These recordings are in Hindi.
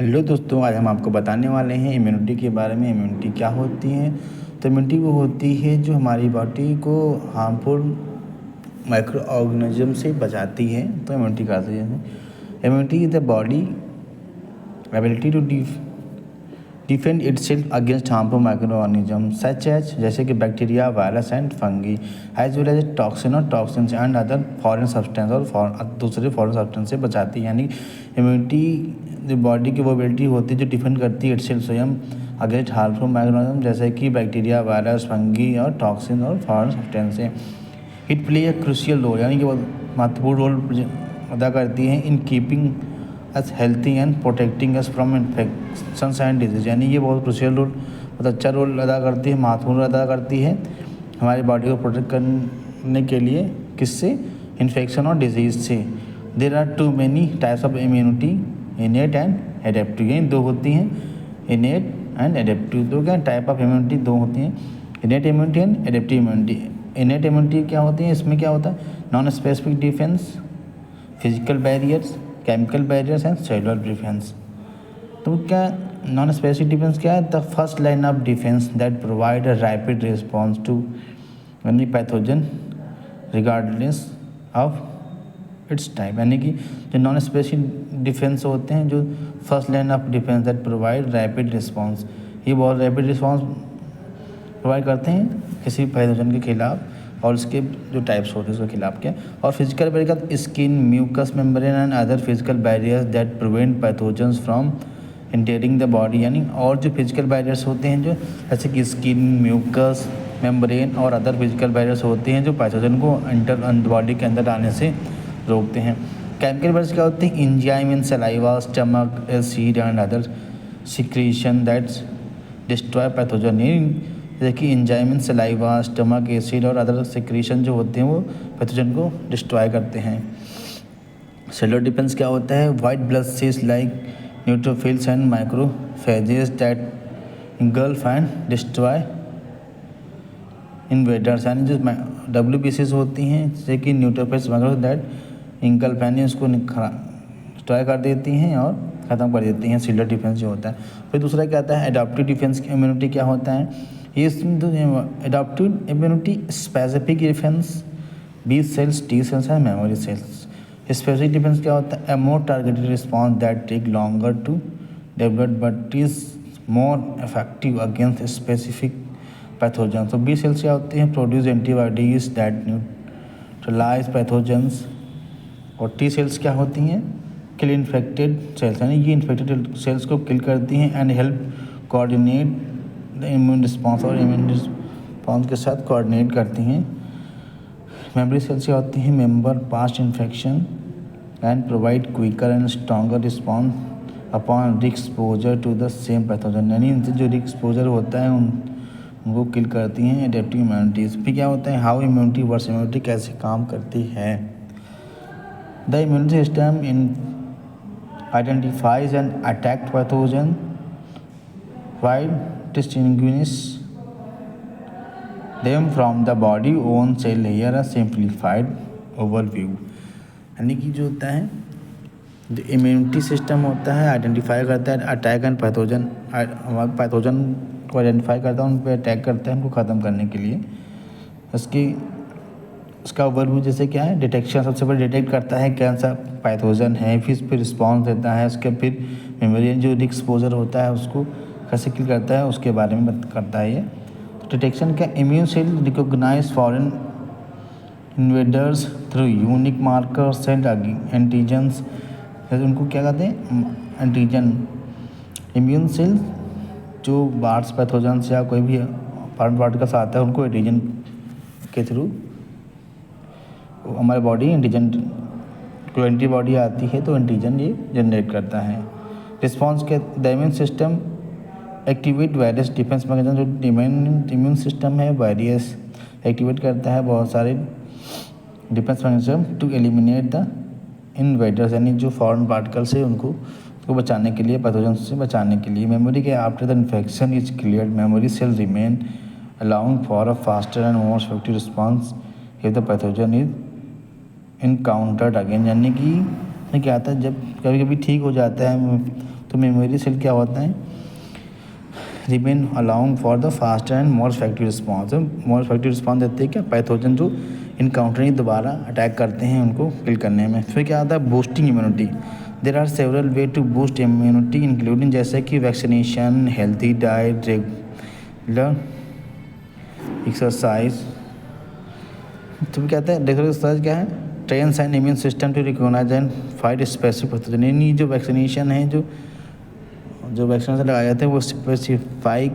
हेलो दोस्तों, आज हम आपको बताने वाले हैं इम्यूनिटी के बारे में। इम्यूनिटी क्या होती है? तो इम्यूनिटी वो होती है जो हमारी बॉडी को हार्मफुल माइक्रो ऑर्गेनिज्म से बचाती है। तो इम्यूनिटी का है immunity is the body ability to defend itself against harmful microorganism such as जैसे कि bacteria, virus and fungi as well as toxin और toxins and other foreign substance और दूसरे फॉरेन सब्सटेंस से बचाती है। यानी इम्यूनिटी जो बॉडी की वो एबिलिटी होती है जो डिफेंड करती है इटसेल्फ स्वयं अगेंस्ट हार्मफुल माइक्रो ऑर्गेनिज्म जैसे कि बैक्टीरिया, वायरस, फंगी और टॉक्सिन और फॉरेन सब्सटेंस से। It play a crucial role यानी कि बहुत महत्वपूर्ण रोल अदा करती है in keeping us healthy and protecting us from infections and disease. यानी ये बहुत क्रूशियल रोल, बहुत अच्छा रोल अदा करती है, महत्वपूर्ण रोल अदा करती है हमारी बॉडी को प्रोटेक्ट करने के लिए। किससे? इन्फेक्शन और डिजीज से। There are two many types of immunity, innate and adaptive. ये दो होती हैं, इनेट एंड एडेप्टिव। तो क्या टाइप ऑफ इम्यूनिटी दो होती हैं, innate immunity and adaptive immunity. Innate immunity क्या होती है? इसमें क्या होता है? Non specific defence, physical barriers, chemical barriers and cellular defence. तो क्या नॉन स्पेसिफिक डिफेंस क्या है? The first line of defence that provide a rapid response to any pathogen regardless of its type. यानी कि जो नॉन स्पेसिफिक डिफेंस होते हैं, जो first line of defence that provide rapid response, ये बहुत रैपिड रिस्पॉन्स प्रोवाइड करते हैं किसी पैथोजन के खिलाफ और उसके जो टाइप्स होते हैं उसके खिलाफ क्या। और फिजिकल बैरियर का skin, mucus membrane and other physical barriers that prevent pathogens from entering the body. यानी और जो फिजिकल बैरियर्स होते हैं जो जैसे कि स्किन, म्यूकस मेम्ब्रेन और अदर फिजिकल बैरियर्स होते हैं जो पैथोजन को बॉडी के अंदर आने से रोकते हैं। केमिकल बैरियर्स क्या होते हैं? Enzyme in saliva, stomach, acid and other secretion that's destroy pathogen. जैसे कि एंजाइम इन सलाइवा, स्टमक, एसिड और अदर सिक्रीशन जो होते हैं वो पैथोजन को डिस्ट्रॉय करते हैं। सेलुलर डिफेंस क्या होता है? White blood cells like neutrophils and microphages that engulf and destroy invaders. यानी जो WBCs होती हैं जैसे कि न्यूट्रोफिल्स दैट engulf यानी उसको डिस्ट्रॉय कर देती हैं और ख़त्म कर देती हैं। सेलुलर डिफेंस जो होता है। फिर दूसरा क्या आता है? एडाप्टिव डिफेंस इम्यूनिटी क्या होता है? ये adaptive immunity specific defence B cells, T cells and memory cells. Specific defence क्या होता है? A more targeted response that take longer to develop but is more effective against specific pathogen. तो बी सेल्स क्या होते हैं? Produce antibodies that neutralise pathogens. और टी सेल्स क्या होती हैं? किल इन्फेक्टेड सेल्स, यानी ये इन्फेक्टेड सेल्स को किल करती हैं and help coordinate the immune response, और इम्यून रिस्पॉन्स के साथ कोऑर्डिनेट करती हैं। मेमोरी सेल्स क्या होती हैं? Member past infection and provide quicker and stronger response upon exposure to the same pathogen. यानी इनसे जो एक्सपोजर होता है उनको किल करती हैं। एडेप्टिव इम्यूनिटीज फिर क्या होता है? हाउ इम्यूनिटी वर्क्स, इम्यूनिटी कैसे काम करती है? The immunity system in identifies and attack pathogen while distinguish them from the body own cell। here a simplified overview। यानी कि जो होता है जो इम्यूनिटी सिस्टम होता है आइडेंटिफाई करता है अटैक एंड पैथोजन, पैथोजन को आइडेंटिफाई करता है, उन पर अटैक करता है उनको ख़त्म करने के लिए। उसका ओवरव्यू जैसे क्या है? डिटेक्शन सबसे पहले डिटेक्ट करता है कौन सा पैथोजन है, फिर इस पर रिस्पॉन्स देता है, उसके फिर मेमोरी जो एक्सपोजर होता है उसको कैसे किल करता है उसके बारे में करता है ये। तो डिटेक्शन क्या? Immune cell recognise foreign invaders through unique markers and antigens. उनको क्या कहते हैं? एंटीजन। इम्यून सेल जो बार्स पैथोजन्स या कोई भी फॉरेन पार्टिकल्स आता है उनको एंटीजन के थ्रू हमारे बॉडी एंटीजन को एंटीबॉडी आती है तो एंटीजन ये जनरेट करता है। रिस्पॉन्स के the immune system activate virus defence mechanism. जो इम्यून सिस्टम है वायरस एक्टिवेट करता है बहुत सारे defence mechanism to eliminate the invaders, यानी जो फॉरेन पार्टिकल्स है उनको बचाने के लिए, पैथोजन से बचाने के लिए। मेमोरी के after the infection is cleared memory cell remain along for a faster and more effective response if the pathogen is encountered again. यानी कि क्या आता है? जब कभी कभी ठीक हो जाता है तो मेमोरी सेल क्या होता है, remain along for the faster and more effective response. More effective response देते हैं क्या, पैथोजन जो इनकाउंटरिंग दोबारा अटैक करते हैं उनको किल करने में। फिर क्या आता है, boosting immunity. There are several way to boost immunity including जैसे कि vaccination, healthy diet, regular exercise. तो कहते हैं रेगुलर एक्सरसाइज क्या है, trains and immune system to recognise and fight specific pathogen. यानी जो वैक्सीनेशन है, जो वैक्सीनेशन लगाए जाते हैं वो स्पेसिफाइक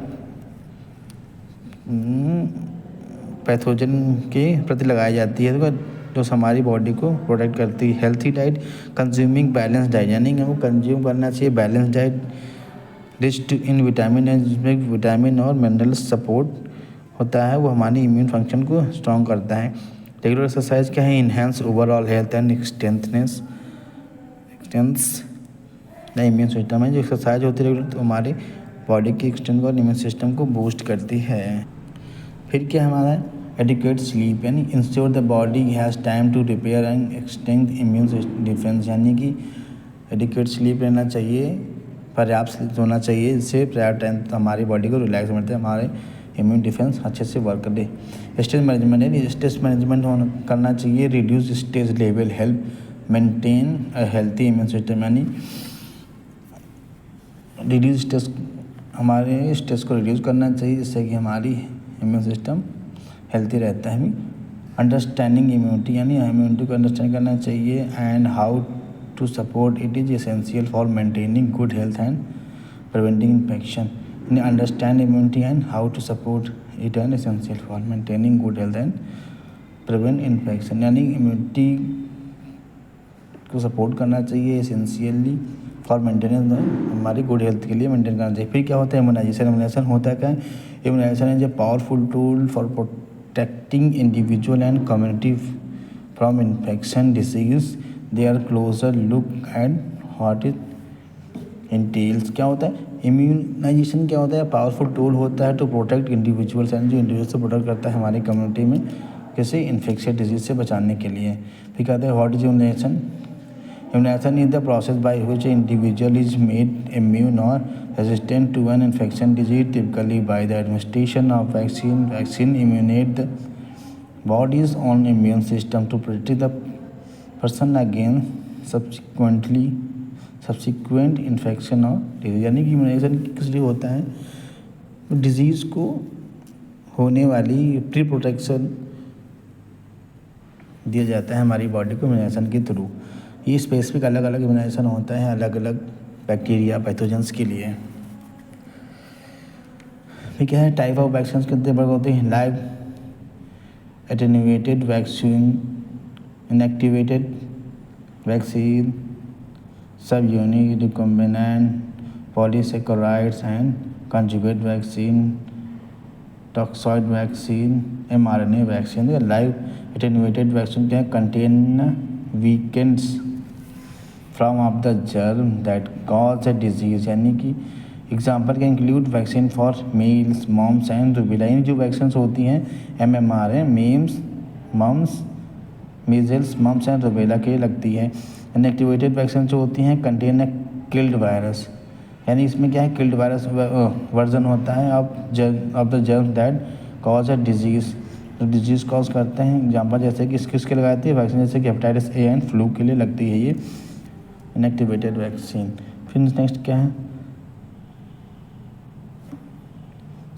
पैथोजन के प्रति लगाई जाती है, जो हमारी बॉडी को प्रोटेक्ट करती है। Healthy diet, consuming balance diet, यानी कि हमको कंज्यूम करना चाहिए balance diet rich in vitamin और मिनरल सपोर्ट होता है, वो हमारी इम्यून फंक्शन को स्ट्रॉन्ग करता है। रेगुलर एक्सरसाइज क्या है, enhance overall health and strengthens the immune system है। जो एक्सरसाइज होती है रेगुलर तो हमारे बॉडी की एक्सटेंट और इम्यून सिस्टम को बूस्ट करती है। फिर क्या हमारा एडिक्वेट स्लीप, यानी ensure the body has time to repair and extend immune defence, यानी कि एडिक्वेट स्लीप लेना चाहिए, पर्याप्त स्लीप सोना चाहिए, जिससे पर्याप्त टाइम हमारी बॉडी को रिलैक्स मिलता है, हमारे इम्यून डिफेंस अच्छे से वर्क करे। स्ट्रेस मैनेजमेंट, यानी स्ट्रेस मैनेजमेंट करना चाहिए, reduce stress level, help maintain a healthy immune system, यानी रिड्यूस स्ट्रेस, हमारे स्ट्रेस को रिड्यूस करना चाहिए जिससे कि हमारी इम्यून सिस्टम हेल्थी रहता है। अंडरस्टैंडिंग इम्यूनिटी, यानी इम्यूनिटी को अंडरस्टैंड करना चाहिए and how to support it is essential for maintaining good health and preventing infection. यानी understand immunity and how to support it and essential for maintaining good health and prevent infection, यानी इम्यूनिटी को सपोर्ट करना चाहिए एसेंशियली फॉर मेंटेनेंस, हमारी गुड हेल्थ के लिए मेंटेन करना चाहिए। फिर क्या होता है, इम्यूनाइजेशन। इम्यूनाइजेशन होता है क्या है, immunisation is a powerful tool for protecting individual and community from infection disease. They are closer look at what it entails. क्या होता है, इम्यूनाइजेशन क्या होता है, पावरफुल टूल होता है टू प्रोटेक्ट इंडिविजुअल्स, एंड जो इंडिविजुअल से प्रोटेक्ट करता है हमारी कम्युनिटी में किसी इन्फेक्शन डिजीज से बचाने के लिए। फिर कहते हैं what is immunisation. Immunization is the process by which an individual is made immune or resistant to an infection disease, typically by the administration of vaccine. Vaccine immunizes the body's own immune system to protect the person against subsequent infection or disease. यानी कि इम्यूनाइजेशन किस लिए होता है, डिजीज़ को होने वाली प्री प्रोटेक्शन दिया जाता है हमारी बॉडी को इम्यूनाइजेशन के थ्रू। ये स्पेसिफिक अलग अलग इम्यूनाइजेशन होता है अलग अलग बैक्टीरिया पैथोजेंस के लिए। फिर क्या है, टाइप ऑफ वैक्सीन कितने प्रकार होते हैं, live attenuated vaccine, inactivated vaccine, subunit, recombinant, polysaccharides and conjugate vaccine, toxoid vaccine, mRNA vaccine. Live attenuated vaccine क्या है, contain weakened from of the germ that cause a disease, यानी कि example can include vaccine for measles, mumps and rubella. यानी जो वैक्सीन होती हैं MMR, mumps, measles, mumps and rubella के लिए लगती है। इनएक्टिवेटेड वैक्सीन जो होती हैं कंटेन अ किल्ड वायरस, यानी इसमें क्या है, किल्ड वायरस वर्जन होता है of the germ that cause a disease, जो डिजीज़ कॉज करते हैं। एग्जाम्पल जैसे कि किसके लगाती है वैक्सीन, जैसे कि हेपेटाइटिस A एंड फ्लू के लिए लगती है ये इनएक्टिवेटेड वैक्सीन। फिर नेक्स्ट क्या है,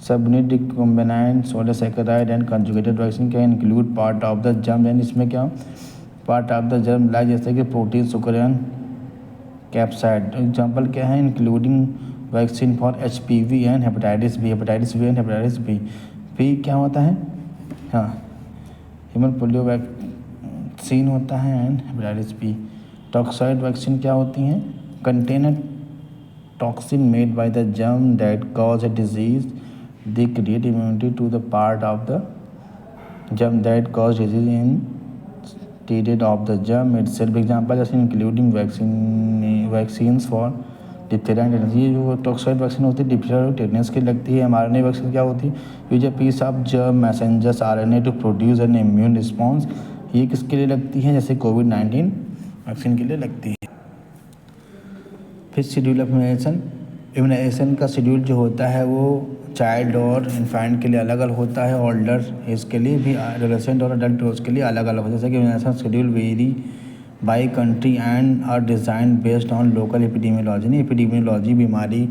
subunit, recombinant, polysaccharide and conjugated vaccine क्या include part of the germ, यानी इसमें क्या part of the germ like जैसे कि protein, sugar and capsid. Example क्या है, including vaccine for HPV and hepatitis B and hepatitis B। फिर क्या होता है, हाँ, ह्यूमन पोलियो वैक्सीन होता है and hepatitis B। Toxoid vaccine क्या होती हैं, contain a toxin made by the germ that cause a disease, they create immunity to the part of the germ that cause disease instead of the germ itself. Example जैसे including vaccines for diphtheria and tetanus. ये जो टॉक्सॉइड वैक्सीन होती है डिप्थीरिया और टेटनस की लगती है। mRNA वैक्सीन क्या होती है, use a piece of germ messengers RNA to produce an immune response. ये किसके लिए लगती है, जैसे कोविड-19 वैक्सीन के लिए लगती है। फिर शेड्यूल ऑफ इम्यूनाइजेशन का शेड्यूल जो होता है वो चाइल्ड और इन्फेंट के लिए अलग अलग होता है, ओल्डर एज के लिए भी, एडोलेसेंट और अडल्ट एज के लिए अलग अलग होता है। जैसे कि immunisation schedule vary by country and are design based on local epidemiology. Epidemiology बीमारी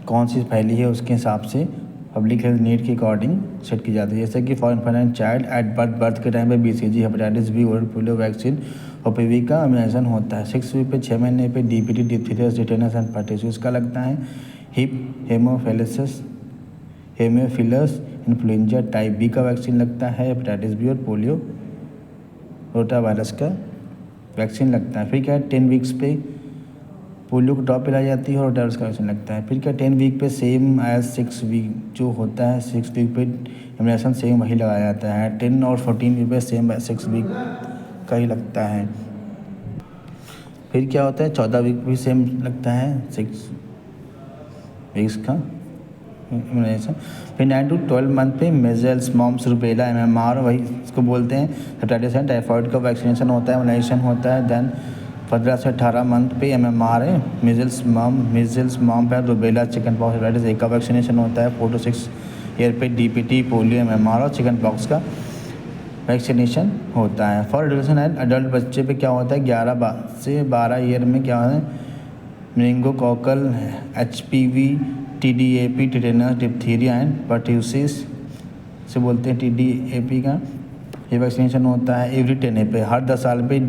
कौन सी फैली है उसके हिसाब से पब्लिक हेल्थ नीड के अकॉर्डिंग सेट की जाती है। जैसे कि for infant child at birth के टाइम पे BCG, hepatitis B, oral polio vaccine और PV का इम्यूनाइजेशन होता है। 6 वीक पे 6 महीने पे DPT, diphtheria, tetanus and pertussis का लगता है। Hip Haemophilus influenza type B का वैक्सीन लगता है। हेपेटाइटिस बी और पोलियो रोटा वायरस का वैक्सीन लगता है। फिर क्या है 10 वीक्स पे पोलियो की ड्रॉप पिलाई जाती है और रोटा वायरस का वैक्सीन लगता है। फिर क्या 10 वीक पे सेम एज 6 वीक जो होता है, 6 वीक पे इम्यूनाइजेशन सेम वही लगाया जाता है। 10 और 14 वीक पे सेम 6 वीक का ही लगता है। फिर क्या होता है 14 वीक भी सेम लगता है 6 वीक्स का इम्यूनाइजेशन। फिर 9 to 12 मंथ पे मेजल्स, मॉम्स, रूबेला, MMR वही इसको बोलते हैं, हेपेटाइटिस एंड टाइफाइड का वैक्सीनेशन होता है, इम्यूनाइजेशन होता है। देन 15 से 18 मंथ पे MMR है, मिजल्स मॉम है, rubella, chicken pox, hepatitis A का वैक्सीनेशन होता है। 4 to 6 ईयर पे DPT, पोलियो, MMR और चिकन पॉक्स का वैक्सीनेशन होता है। फॉर एडोलेसेंट एंड अडल्ट बच्चे पे क्या होता है 11 से 12 ईयर में क्या है meningococcal, HPV, TDAP, tetanus, diphtheria and pertussis से बोलते हैं TDAP का ये वैक्सीनेशन होता है। एवरी 10 पे हर 10 साल पे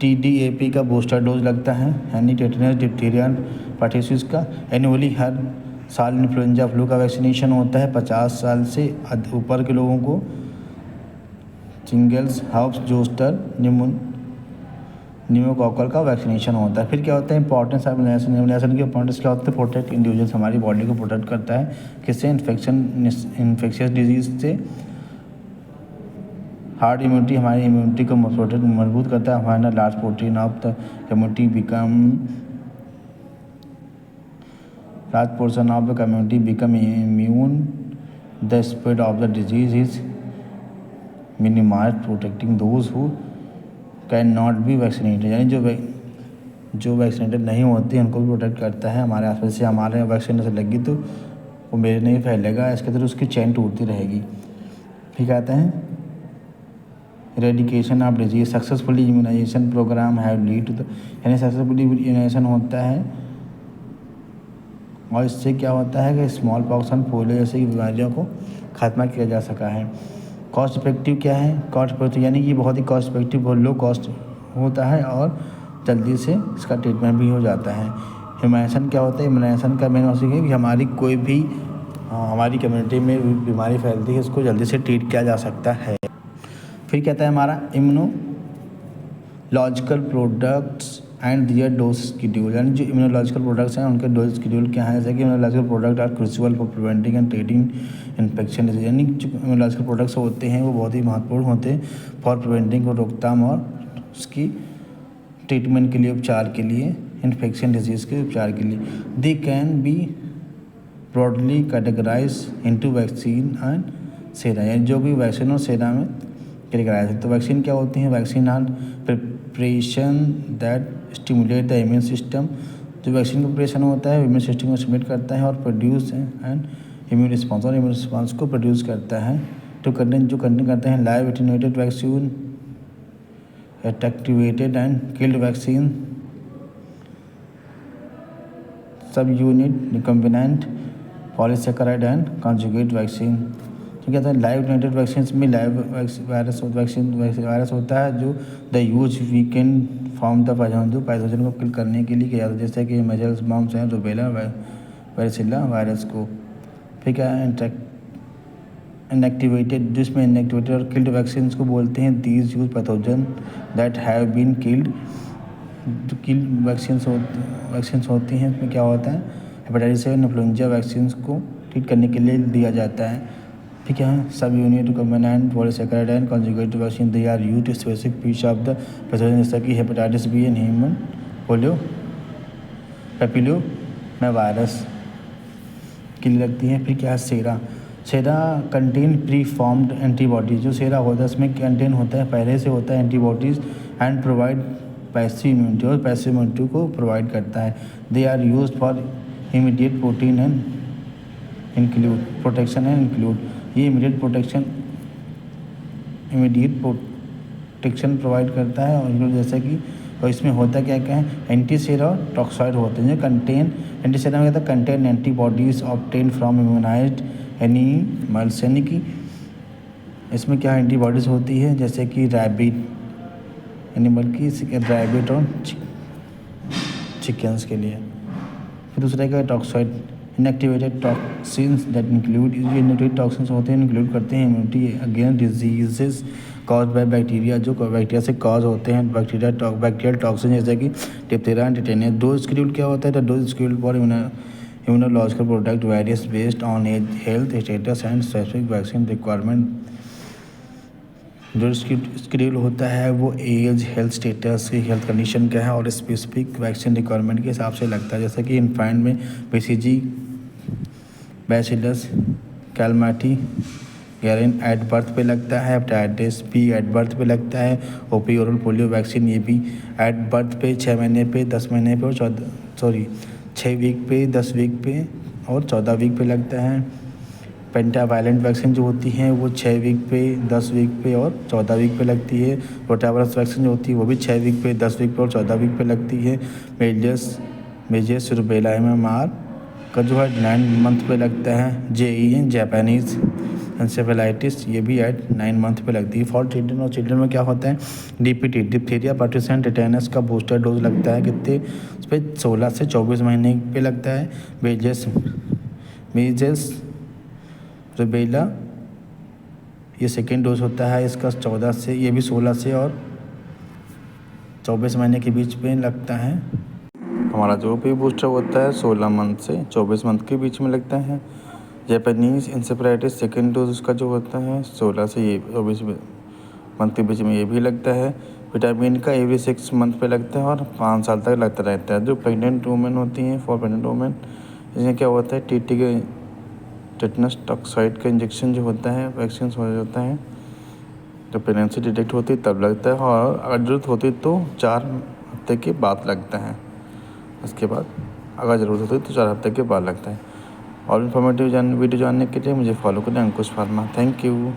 TDAP का बूस्टर डोज लगता है, यानी टिटेनस, डिप्थीरिया, परट्यूसिस का। एनुअली हर साल इन्फ्लुएंजा फ्लू का वैक्सीनेशन होता है। 50 साल से ऊपर के लोगों को सिंगल्स, हब्स, जोस्टर, न्यूमोकॉकल का वैक्सीनेशन होता है। फिर क्या होता है इंपॉर्टेंस ऑफ इम्यूनाइजेशन की इंपॉर्टेंस क्या होता है, प्रोटेक्ट इंडिविजुअल्स, हमारी बॉडी को प्रोटेक्ट करता है किससे, इन्फेक्शियस डिजीज से। हार्ड इम्यूनिटी हमारी इम्यूनिटी को प्रोटेक्ट मजबूत करता है। हमारा large portion of the community become immune, the spread of the disease is minimise, protecting those who can not be vaccinated, यानी जो वैक्सीनेटेड नहीं होती उनको भी प्रोटेक्ट करता है। हमारे आसपास से हमारे वैक्सीन से लगी तो वो मेरे नहीं फैलेगा, इसके तरह उसकी चेन टूटती रहेगी। फिर कहते हैं eradication of disease, successfully immunisation programme have lead to the, यानी सक्सेसफुली इम्यूनाइजेशन होता है और इससे क्या होता है कि स्मॉल पॉक्स और पोलियो जैसी बीमारियों को खात्मा किया जा सका है। कॉस्ट इफेक्टिव क्या है, कॉस्ट इफेक्टिव यानी कि बहुत ही कॉस्ट इफेक्टिव, बहुत लो कॉस्ट होता है और जल्दी से इसका ट्रीटमेंट भी हो जाता है। इम्यूनाइजेशन क्या होता है, इम्यूनाइजेशन का मेन मकसद है कि हमारी कोई भी हमारी कम्युनिटी में बीमारी फैलती है उसको जल्दी से ट्रीट किया जा सकता है। फिर कहता है हमारा immunological products and their dose schedule, यानी जो इम्यूनोलॉजिकल प्रोडक्ट्स हैं उनके डोज शेड्यूल क्या है। जैसे कि immunological product are crucial for preventing and treating infection, यानी जो इम्यूनोलॉजिकल प्रोडक्ट्स होते हैं वो बहुत ही महत्वपूर्ण होते हैं फॉर प्रिवेंटिंग को रोकथाम और उसकी ट्रीटमेंट के लिए, उपचार के लिए, इन्फेक्शन डिजीज़ के उपचार के लिए। They can be broadly categorise into vaccine and sera, यानी जो भी वैक्सीन और सेरा में कैटेगराइज है। तो वैक्सीन क्या होती हैं, vaccine are preparation that stimulate the immune system, जो वैक्सीन का प्रिपरेशन होता है इम्यून सिस्टम को स्टिमुलेट करता है और प्रोड्यूस एंड इम्यून रिस्पॉन्स, और इम्यून रिस्पॉन्स को प्रोड्यूस करता है। तो जो कंटेन करते हैं live attenuated vaccine, activated and killed vaccine, subunit recombinant polysaccharide and conjugate vaccine. तो क्या होता है लाइव एटेन्यूएटेड वैक्सीन में लाइव वायरस होता है जो the use weekend form the pathogen को किल करने के लिए किया जाता है, जैसे कि मेजल्स, मम्स हैं, रूबेला, वायरसिला वायरस को। फिर क्या है इनएक्टिवेटेड, जिसमें इनएक्टिवेटेड और किल्ड वैक्सीन को बोलते हैं these use pathogen that have been killed. जो किल्ड वैक्सीन्स होती हैं इसमें क्या होता है हेपेटाइटिस से इन्फ्लुएंजा वैक्सीन को ट्रीट करने के लिए दिया जाता है। फिर क्या है subunit recombinant polysaccharide and conjugate vaccine, they are used specific piece of the pathogen, जैसा कि hepatitis B and human polio papilloma virus के लिए लगती है। फिर क्या है sera contain preformed antibodies, जो सेरा होता है उसमें कंटेन होता है पहले से होता है antibodies and provide passive immunity और पैसिव इम्यूनिटी को प्रोवाइड करता है। They are use for immediate protein and include protection and include, ये इमीडिएट प्रोटेक्शन प्रोवाइड करता है और जैसे कि और इसमें होता क्या क्या है, एंटीसेरा और टॉक्साइड होते हैं जो कंटेन, एंटीसेरा में कहता है contain antibodies obtain from immunised animals, यानी कि इसमें क्या एंटीबॉडीज़ होती है जैसे कि रैबिट एनिमल की, रैबिट और चिकन्स के लिए। फिर दूसरा क्या है toxoid, inactivated toxins that include, ये इनएक्टिवेटेड टॉक्सिन्स होते हैं इंक्लूड करते हैं immunity against diseases cause by bacteria, जो बैक्टीरिया से कॉज होते हैं बैक्टीरियल टॉक्सिन जैसे कि डिप्थीरिया एंड टेटेनिया। डोज शेड्यूल क्या होता है, dose schedule for immunological product various based on age, health status and specific vaccine requirement. जो शेड्यूल होता है वो एज, हेल्थ स्टेटस की, हेल्थ कंडीशन क्या है और स्पेसिफिक वैक्सीन रिक्वायरमेंट के हिसाब से लगता है। जैसे कि इन्फेंट में BCG, bacillus कैलमाटी Garin at birth पे लगता है, हेपेटाइटिस बी एट बर्थ पे लगता है, ओपी ओरल पोलियो वैक्सीन ये भी एट बर्थ पे 6 महीने पे, 10 महीने पे और 6 वीक पे, 10 वीक पे और 14 वीक पे लगता है। पेंटावायलेंट वैक्सीन जो होती हैं वो 6 वीक पे, 10 वीक पे और 14 वीक पे लगती है। रोटावायरस वैक्सीन जो होती है वो भी 6 वीक पे, 10 वीक पे और 14 वीक पे लगती है। मेजर्स रूबेला MMR का जो है 9 मंथ पे लगता है। JE जापानीज़ एंसेफेलाइटिस ये भी एट 9 मंथ पे लगती है। फॉर चिल्ड्रन, और चिल्ड्रन में क्या होता है DPT डिप्थीरिया पर्टुसिस टेटेनस का बूस्टर डोज लगता है कितने, उस पर 16 से 24 महीने पे लगता है। मीजल्स रूबेला ये सेकेंड डोज होता है इसका 14 से, ये भी 16 से और 24 महीने के बीच में लगता है। हमारा जो भी बूस्टर होता है 16 मंथ से 24 मंथ के बीच में लगता है। जापानीज़ एंसेफेलाइटिस सेकेंड डोज उसका जो होता है 16 से ये 24 मंथ के बीच में ये भी लगता है। विटामिन का एवरी 6 मंथ पे लगता है और 5 साल तक लगता रहता है। जो प्रेग्नेंट वुमेन होती हैं, फॉर प्रेग्नेंट वुमेन इसमें क्या होता है TT के टेटनस टॉक्साइड का इंजेक्शन जो होता है वैक्सीन हो जाता है। जब प्रेगनेंसी डिटेक्ट होती है तब लगता है और अगर ज़रूरत होती है तो 4 हफ्ते के बाद लगता है। उसके बाद अगर ज़रूरत होती है तो 4 हफ्ते के बाद लगता है। और इन्फॉर्मेटिव वीडियो जानने के लिए मुझे फॉलो करें अंकुश फार्मा। Thank you.